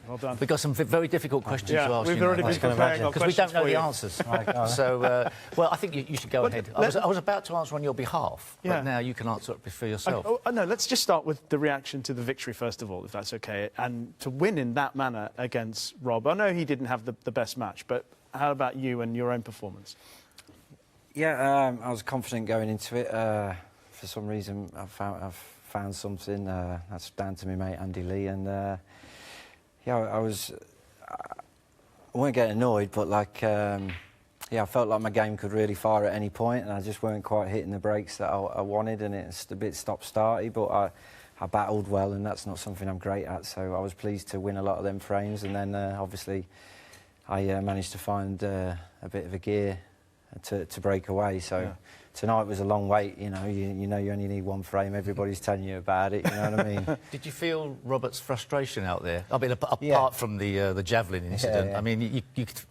well done. We've got some very difficult questions to ask. We've already been preparing our because we don't know the you. answers. So, well, I think you should go ahead. I was about to answer on your behalf, but now you can answer it for yourself. No, let's just start with the reaction to the victory first of all, if that's okay. And to win in that manner against Rob, I know he didn't have the best match, but how about you and your own performance? Yeah, I was confident going into it. For some reason, I've found something that's down to me mate Andy Lee, and yeah, I won't get annoyed, but like yeah, I felt like my game could really fire at any point, and I just weren't quite hitting the breaks that I wanted, and it's a bit stop-starty, but I battled well, and that's not something I'm great at, so I was pleased to win a lot of them frames, and then obviously I managed to find a bit of a gear to break away. So yeah. Tonight was a long wait, you know you only need one frame, everybody's telling you about it, you know what I mean? Did you feel Robert's frustration out there? I mean, apart from the javelin incident, I mean,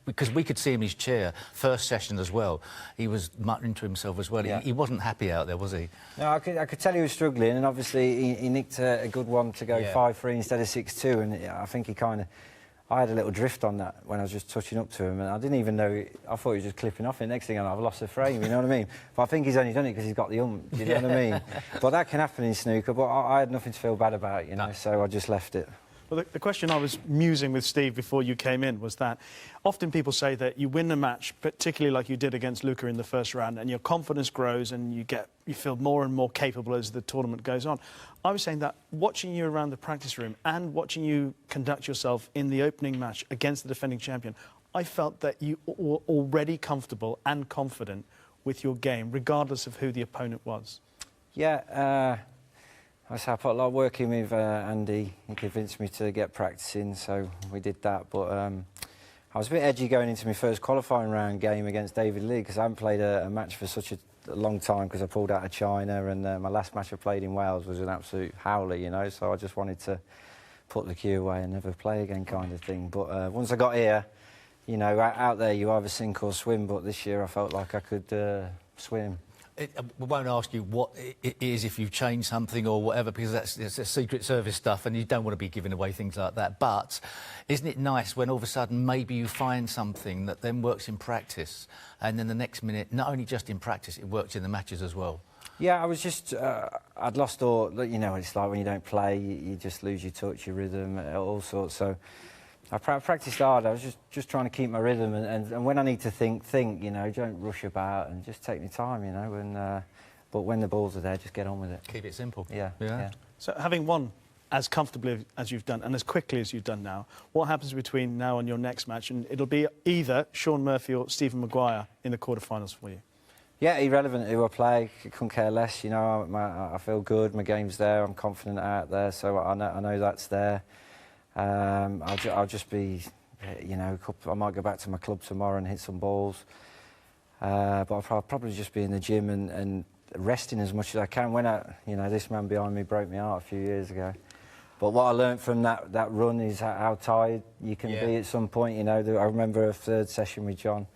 because we could see him in his chair, first session as well, he was muttering to himself as well. He wasn't happy out there, was he? No, I could tell he was struggling, and obviously he nicked a good one to go 5-3 instead of 6-2, and I think he kind of... I had a little drift on that when I was just touching up to him, and I didn't even know... I thought he was just clipping off, and next thing I know, I've lost the frame, you know what I mean? But I think he's only done it because he's got the you know what I mean? But that can happen in snooker, but I had nothing to feel bad about, you know, so I just left it. Well, the question I was musing with Steve before you came in was that often people say that you win a match, particularly like you did against Luca in the first round, and your confidence grows and you feel more and more capable as the tournament goes on. I was saying that watching you around the practice room and watching you conduct yourself in the opening match against the defending champion, I felt that you were already comfortable and confident with your game, regardless of who the opponent was. Yeah, I put a lot of work in with Andy. He convinced me to get practicing, so we did that. But I was a bit edgy going into my first qualifying round game against David Lee, because I hadn't played a match for such a long time, because I pulled out of China, and my last match I played in Wales was an absolute howler, you know, so I just wanted to put the cue away and never play again kind of thing. But once I got here, you know, out there you either sink or swim, but this year I felt like I could swim. We won't ask you what it is if you've changed something or whatever, because that's Secret Service stuff and you don't want to be giving away things like that. But isn't it nice when all of a sudden maybe you find something that then works in practice, and then the next minute, not only just in practice, it works in the matches as well? Yeah, I was just... I'd lost all... You know, it's like when you don't play, you just lose your touch, your rhythm, all sorts. So I practiced hard. I was just trying to keep my rhythm, and when I need to think, you know, don't rush about and just take my time, you know, and but when the balls are there, just get on with it. Keep it simple. Yeah. So having won as comfortably as you've done and as quickly as you've done now, what happens between now and your next match? And it'll be either Sean Murphy or Stephen Maguire in the quarterfinals for you. Yeah, irrelevant who I play, couldn't care less, you know, I feel good, my game's there, I'm confident out there, so I know that's there. I'll just be, you know, I might go back to my club tomorrow and hit some balls. But I'll probably just be in the gym and resting as much as I can. You know, this man behind me broke my heart a few years ago. But what I learned from that run is how tired you can be at some point, you know. I remember a third session with John.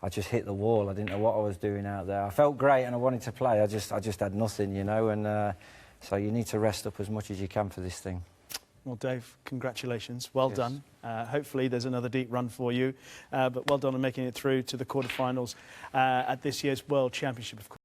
I just hit the wall. I didn't know what I was doing out there. I felt great and I wanted to play. I just had nothing, you know, and so you need to rest up as much as you can for this thing. Well, Dave, congratulations. Well done. Hopefully there's another deep run for you. But well done on making it through to the quarterfinals at this year's World Championship, of course.